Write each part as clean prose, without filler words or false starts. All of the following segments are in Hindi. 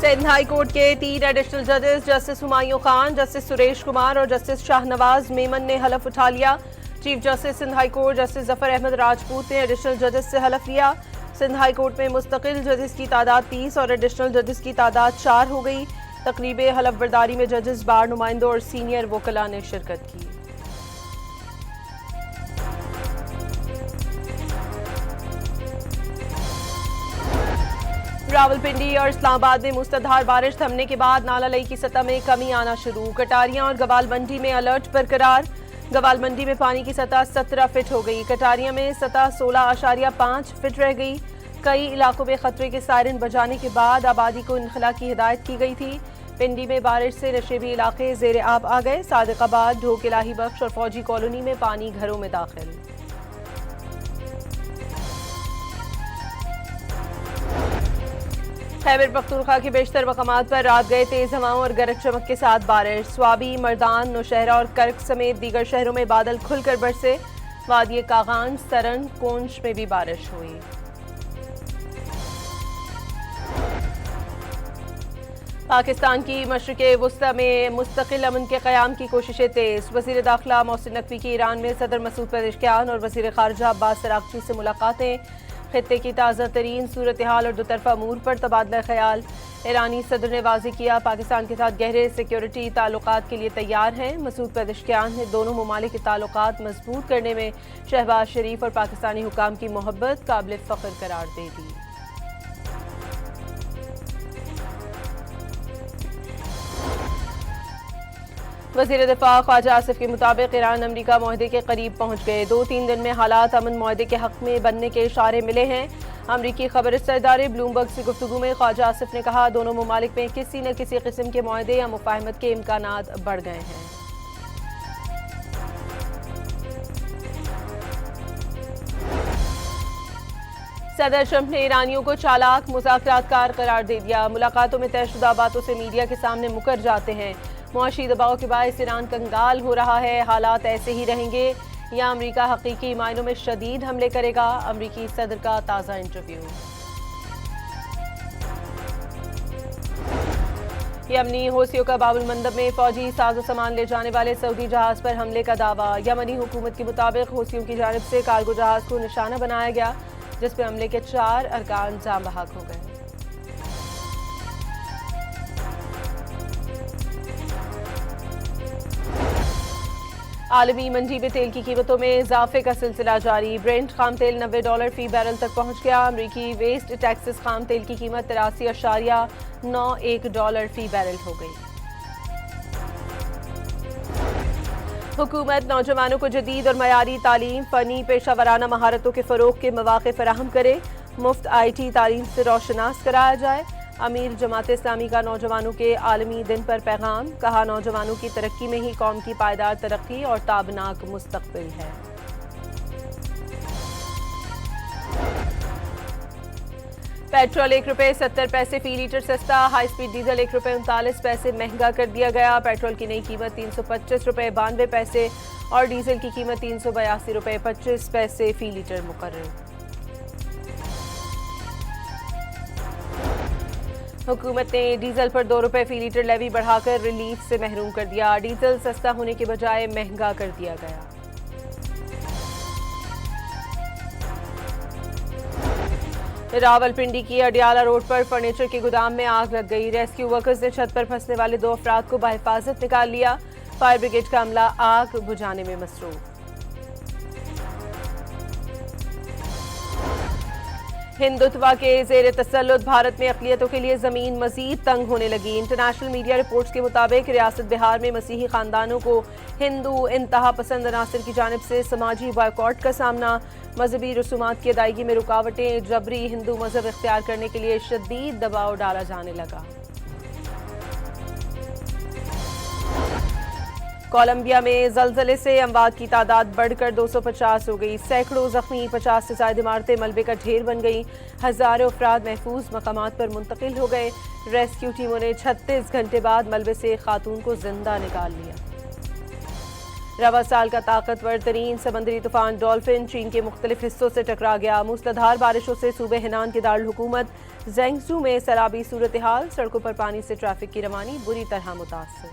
सिंध हाई कोर्ट के 3 एडिशनल जजेस जस्टिस हुमायूं खान, जस्टिस सुरेश कुमार और जस्टिस शाहनवाज मेमन ने हलफ उठा लिया। Chief justice Sindh high court justice Zafar Ahmed Rajput ने एडिशनल जजेस से हलफ लिया। सिंध हाई कोर्ट में मुस्तकिल जजेस की तादाद 30 और एडिशनल जजेस की तादाद 4 हो गई। तकरीब हलफ बर्दारी में जजेस, बार नुमाइंदों और सीनियर वकला ने शिरकत की। रावलपिंडी और इस्लामाबाद में मूसलाधार बारिश थमने के बाद नाला लई की सतह में कमी आना शुरू। कटारियां और गवाल मंडी में अलर्ट बरकरार। गवाल मंडी में पानी की सतह 17 फीट हो गई। कटारियां में सतह 16.5 फीट रह गई। कई इलाकों में खतरे के सायरन बजाने के बाद आबादी को इनखला की हिदायत की गई थी। पिंडी में बारिश से नशेबी इलाके जेर आब आ गए। सादिकाबाद, ढोक, इलाही बख्श और फौजी कॉलोनी में पानी घरों में दाखिल। खैबर पख्तूनख्वा के बेशतर मकामात पर रात गए तेज हवाओं और गरज चमक के साथ बारिश। स्वाबी, मर्दान, नौशहरा और कर्क समेत दीगर शहरों में बादल खुलकर बरसे। वादिये कागान, सरन, कोंच में भी बारिश हुई। पाकिस्तान की मशरिक़े वुस्ता में मुस्तकिल अमन के क़याम की कोशिशें तेज। वज़ीर दाखिला मोहसिन नकवी की ईरान में सदर मसूद पेज़ेश्कियान और वज़ीर ख़ारजा अब्बास सराग़ची से मुलाकातें। खित्ते की ताज़ा तरीन सूरत हाल और दुतरफा अमूर पर तबादला ख्याल। ईरानी सदर ने वाज़ेह किया पाकिस्तान के साथ गहरे सिक्योरिटी ताल्लुकात के लिए तैयार हैं। मसूद पेज़ेश्कियान ने दोनों ममालिक के ताल्लुकात मजबूत करने में शहबाज शरीफ और पाकिस्तानी हुकाम की मोहब्बत काबिल फ़ख्र करार दे दी। वज़ीर दिफा ख्वाजा आसिफ के मुताबिक ईरान अमरीका मुआहदे के करीब पहुंच गए। 2-3 दिन में हालात अमन मुआहदे के हक में बनने के इशारे मिले हैं। अमरीकी खबर इदारे ब्लूमबर्ग से गुफ्तगू में ख्वाजा आसिफ ने कहा, दोनों ममालिक में किसी न किसी किस्म के मुआहदे या मुफाहमत के इम्कानात बढ़ गए हैं। सदर ट्रंप ने ईरानियों को चालाक मुज़ाकरातकार करार दे दिया। मुलाकातों में तयशुदा बातों से मीडिया के सामने मुकर जाते हैं। मुआशी दबाव के बायस ईरान कंगाल हो रहा है। हालात ऐसे ही रहेंगे या अमरीका हकीकी मायनों में शदीद हमले करेगा। अमरीकी सदर का ताज़ा इंटरव्यू। यमनी हौसियों का बाबुल मंदब में फौजी साजो सामान ले जाने वाले सऊदी जहाज पर हमले का दावा। यमनी हुकूमत के मुताबिक हौसियों की जानिब से कार्गो जहाज को निशाना बनाया गया, जिस पर हमले के 4 अरकान जाम बहक हो गए। आलमी मंडी में तेल की कीमतों में इजाफे का सिलसिला जारी। ब्रेंट खाम तेल $90 फी बैरल तक पहुंच गया। अमरीकी वेस्ट टेक्सास खाम तेल की कीमत $83.91 फी बैरल हो गई। हुकूमत नौजवानों को जदीद और मयारी तालीम, फनी पेशा वराना महारतों के फ़रोग़ के मौक़े फराहम करे। मुफ्त IT तालीम से रोशनास कराया जाए। अमीर जमात इस्लामी का नौजवानों के आलमी दिन पर पैगाम। कहा, नौजवानों की तरक्की में ही कौम की पायदार तरक्की और ताबनाक मुस्तक़बिल है। पेट्रोल ₹1.70 फी लीटर सस्ता। हाई स्पीड डीजल ₹1.39 महंगा कर दिया गया। पेट्रोल की नई कीमत ₹325.92 और डीजल की कीमत ₹382.25 फी लीटर मुकर्रर। हुकूमत ने डीजल पर ₹2 फी लीटर लेवी बढ़ाकर रिलीफ से महरूम कर दिया। डीजल सस्ता होने के बजाय महंगा कर दिया गया। रावलपिंडी की अडियाला रोड पर फर्नीचर के गोदाम में आग लग गई। रेस्क्यू वर्कर्स ने छत पर फंसने वाले 2 अफराद को बहिफाजत निकाल लिया। फायर ब्रिगेड का अमला आग बुझाने में मसरूफ। हिंदुत्वा के जेर तसल्लुत भारत में अक़लियतों के लिए ज़मीन मज़ीद तंग होने लगी। इंटरनेशनल मीडिया रिपोर्ट्स के मुताबिक रियासत बिहार में मसीही ख़ानदानों को हिंदू इंतहा पसंद अनासर की जानिब से समाजी बॉयकॉट का सामना। मजहबी रसूमात की अदायगी में रुकावटें। जबरी हिंदू मजहब इख्तियार करने के लिए शदीद दबाव डाला जाने लगा। कोलंबिया में जलजले से अमवात की तादाद बढ़कर 250 हो गई। सैकड़ों जख्मी, 50 से ज्यादा इमारतें मलबे का ढेर बन गई। हजारों अफराद महफूज मकामात पर मुंतकिल हो गए। रेस्क्यू टीमों ने 36 घंटे बाद मलबे से खातून को जिंदा निकाल लिया। रवा साल का ताकतवर तरीन समंदरी तूफान डॉल्फिन चीन के मुख्तलिफ हिस्सों से टकरा गया। मूसलाधार बारिशों से सूबे हेनान के दारुल हुकूमत ज़ेंगजू में सैलाबी सूरत हाल, सड़कों पर पानी से ट्रैफिक की रवानी बुरी तरह मुतासर।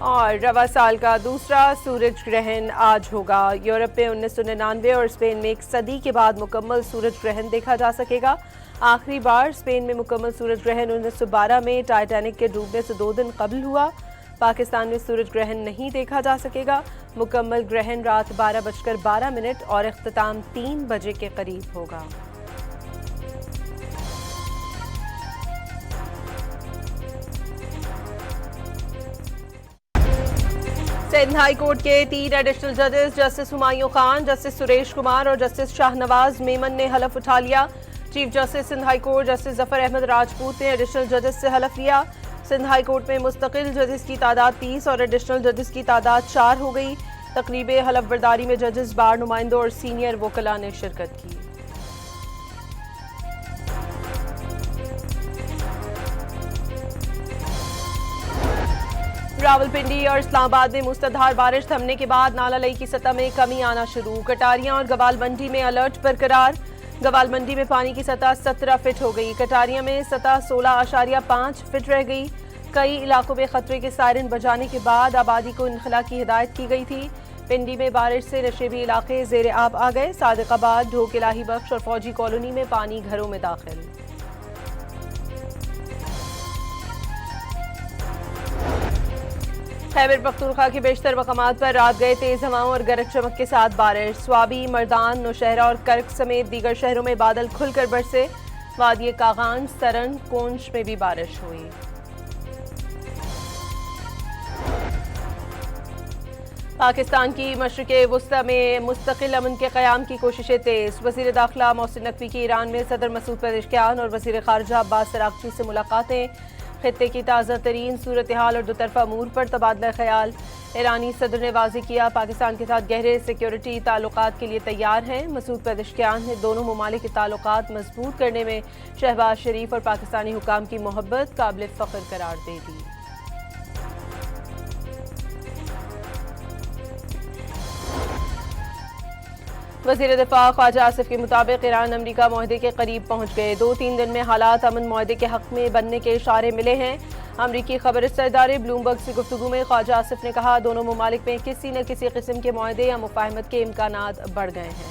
और रवा साल का दूसरा सूरज ग्रहण आज होगा। यूरोप में 1999 और स्पेन में एक सदी के बाद मुकम्मल सूरज ग्रहण देखा जा सकेगा। आखिरी बार स्पेन में मुकम्मल सूरज ग्रहण 1912 में टाइटैनिक के डूबने से 2 दिन कबल हुआ। पाकिस्तान में सूरज ग्रहण नहीं देखा जा सकेगा। मुकम्मल ग्रहण रात 12:12 और इख्तिताम 3 बजे के करीब होगा। सिंध हाई कोर्ट के 3 एडिशनल जजेस जस्टिस हुमायूं खान, जस्टिस सुरेश कुमार और जस्टिस शाहनवाज मेमन ने हलफ उठा लिया। Chief justice Sindh high court justice Zafar Ahmed Rajput ने एडिशनल जजेस से हलफ लिया। सिंध हाई कोर्ट में मुस्तकिल जजेस की तादाद 30 और एडिशनल जजेस की तादाद 4 हो गई। तकरीब हलफ बर्दारी में जजेस, बार नुमाइंदों और सीनियर वकला ने शिरकत की। रावलपिंडी और इस्लामाबाद में मूसलाधार बारिश थमने के बाद नाला लई की सतह में कमी आना शुरू। कटारियां और गवाल मंडी में अलर्ट बरकरार। गवाल मंडी में पानी की सतह 17 फीट हो गई। कटारियां में सतह 16.5 फीट रह गई। कई इलाकों में खतरे के सायरन बजाने के बाद आबादी को इनखला की हिदायत की गई थी। पिंडी में बारिश से नशेबी इलाके जेर आब आ गए। सादिकाबाद, ढोक, इलाही बख्श और फौजी कॉलोनी में पानी घरों में दाखिल। खैबर पख्तूनख्वा के बेशतर मकामात पर रात गए तेज हवाओं और गरज चमक के साथ बारिश। स्वाबी, मर्दान, नौशहरा और कर्क समेत दीगर शहरों में बादल खुलकर बरसे। वादिये कागान, सरन, कोंच में भी बारिश हुई। पाकिस्तान की मशरिक़े वुस्ता में मुस्तकिल अमन के क़याम की कोशिशें तेज़। वज़ीर दाखिला मोहसिन नकवी की ईरान में सदर मसूद पेज़ेश्कियान और वज़ीर ख़ारिजा अब्बास अराग़ची से मुलाकातें। खित्ते की ताज़ा तरीन सूरत हाल और दोतरफा अमूर पर तबादला ख्याल। ईरानी सदर ने वाज़ेह किया पाकिस्तान के साथ गहरे सिक्योरिटी ताल्लुकात के लिए तैयार हैं। मसूद पेज़ेश्कियान ने दोनों ममालिक के ताल्लुकात मजबूत करने में शहबाज शरीफ और पाकिस्तानी हुकाम की मोहब्बत काबिल फ़ख्र करार दे दी। वज़ीर दिफा ख्वाजा आसिफ के मुताबिक ईरान अमरीका मुआहदे के करीब पहुंच गए। 2-3 दिन में हालात अमन मुआहदे के हक में बनने के इशारे मिले हैं। अमरीकी खबर रसा इदारे ब्लूमबर्ग से गुफ्तगू में ख्वाजा आसिफ ने कहा, दोनों ममालिक में किसी न किसी किस्म के मुआहदे या मुफाहमत के इम्कानात बढ़ गए हैं।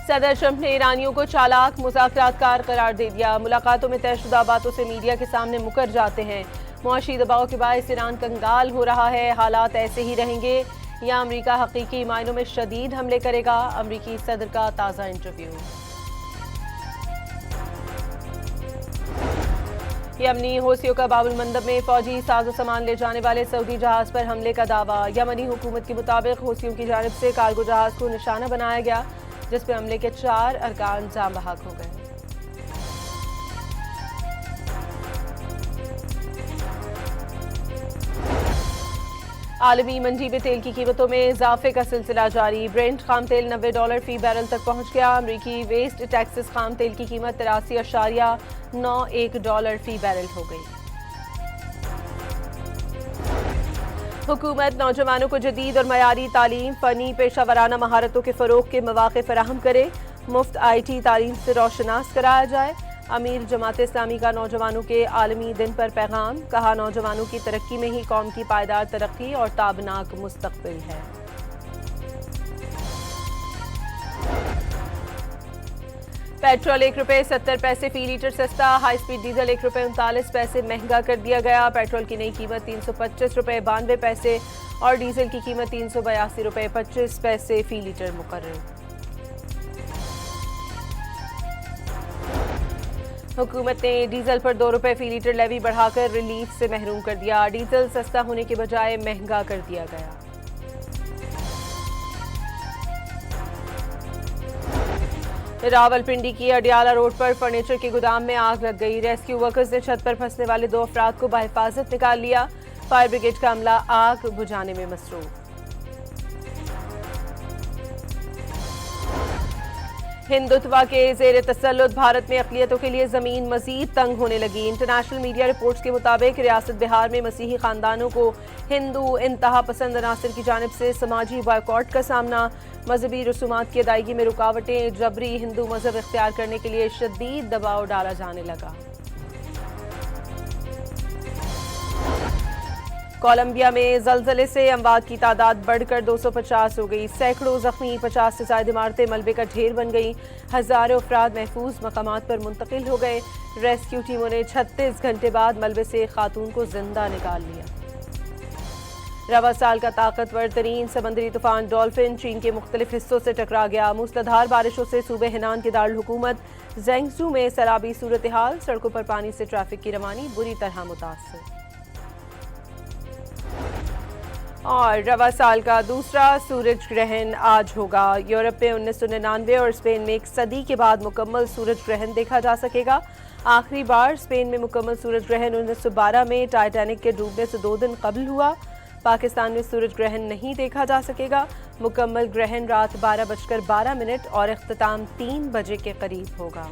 सदर ट्रंप ने ईरानियों को चालाक मुज़ाकरातकार करार दे दिया। मुलाकातों में तयशुदा बातों से मीडिया के सामने मुकर जाते हैं। मुआशी दबाव के बायस ईरान कंगाल हो रहा है। हालात ऐसे ही रहेंगे या अमरीका हकीकी मायनों में शदीद हमले करेगा। अमरीकी सदर का ताज़ा इंटरव्यू। यमनी हौसियों का बाबुल मंदब में फौजी साजो सामान ले जाने वाले सऊदी जहाज पर हमले का दावा। यमनी हुकूमत के मुताबिक हौसियों की जानिब से कार्गो जहाज को निशाना बनाया गया, जिस पर हमले के 4 अरकान जाम बहक हो गए। आलमी मंडी में तेल की कीमतों में इजाफे का सिलसिला जारी। ब्रेंट खाम तेल $90 फी बैरल तक पहुंच गया। अमरीकी वेस्ट टेक्सास खाम तेल की कीमत $83.91 फी बैरल हो गई। हुकूमत नौजवानों को जदीद और मयारी तालीम, फनी पेशा वराना महारतों के फ़रोग के मौक़े फराहम करे। मुफ्त IT तालीम से रोशनास कराया जाए। अमीर जमात इस्लामी का नौजवानों के आलमी दिन पर पैगाम। कहा, नौजवानों की तरक्की में ही कौम की पायदार तरक्की और ताबनाक मुस्तक़बिल है। पेट्रोल ₹1.70 फी लीटर सस्ता। हाई स्पीड डीजल ₹1.39 महंगा कर दिया गया। पेट्रोल की नई कीमत ₹325.92 और डीजल की कीमत ₹382.25 फी लीटर मुकर्रर। हुकूमत ने डीजल पर ₹2 फी लीटर लेवी बढ़ाकर रिलीफ से महरूम कर दिया। डीजल सस्ता होने के बजाय महंगा कर दिया गया। रावलपिंडी की अडियाला रोड पर फर्नीचर के गोदाम में आग लग गई। रेस्क्यू वर्कर्स ने छत पर फंसने वाले 2 अफराद को बहिफाजत निकाल लिया। फायर ब्रिगेड का अमला आग बुझाने में मसरूफ। हिंदुत्व के जेर तसल्लुत भारत में अक़लियतों के लिए ज़मीन मज़ीद तंग होने लगी। इंटरनेशनल मीडिया रिपोर्ट्स के मुताबिक रियासत बिहार में मसीही ख़ानदानों को हिंदू इंतहा पसंद अनासर की जानिब से समाजी बॉयकॉट का सामना, मजहबी रसूमात की अदायगी में रुकावटें, जबरी हिंदू मजहब इख्तियार करने के लिए शदीद दबाव डाला जाने लगा। कोलंबिया में जलजले से अमवात की तादाद बढ़कर 250 हो गई। सैकड़ों जख्मी, 50 से ज्यादा इमारतें मलबे का ढेर बन गई। हजारों अफराद महफूज मकामात पर मुंतकिल हो गए। रेस्क्यू टीमों ने 36 घंटे बाद मलबे से खातून को जिंदा निकाल लिया। रवा साल का ताकतवर तरीन समंदरी तूफान डॉल्फिन चीन के मुख्तलिफ हिस्सों से टकरा गया। मूसलाधार बारिशों से सूबे हेनान की दारुल हुकूमत ज़ेंगजू में सैलाबी सूरत हाल, सड़कों पर पानी से ट्रैफिक की रवानी बुरी तरह मुतासर। और रवा साल का दूसरा सूरज ग्रहण आज होगा। यूरोप में 1999 और स्पेन में एक सदी के बाद मुकम्मल सूरज ग्रहण देखा जा सकेगा। आखिरी बार स्पेन में मुकम्मल सूरज ग्रहण 1912 में टाइटैनिक के डूबने से 2 दिन कबल हुआ। पाकिस्तान में सूरज ग्रहण नहीं देखा जा सकेगा। मुकम्मल ग्रहण रात 12:12 और इख्तिताम 3 बजे के करीब होगा।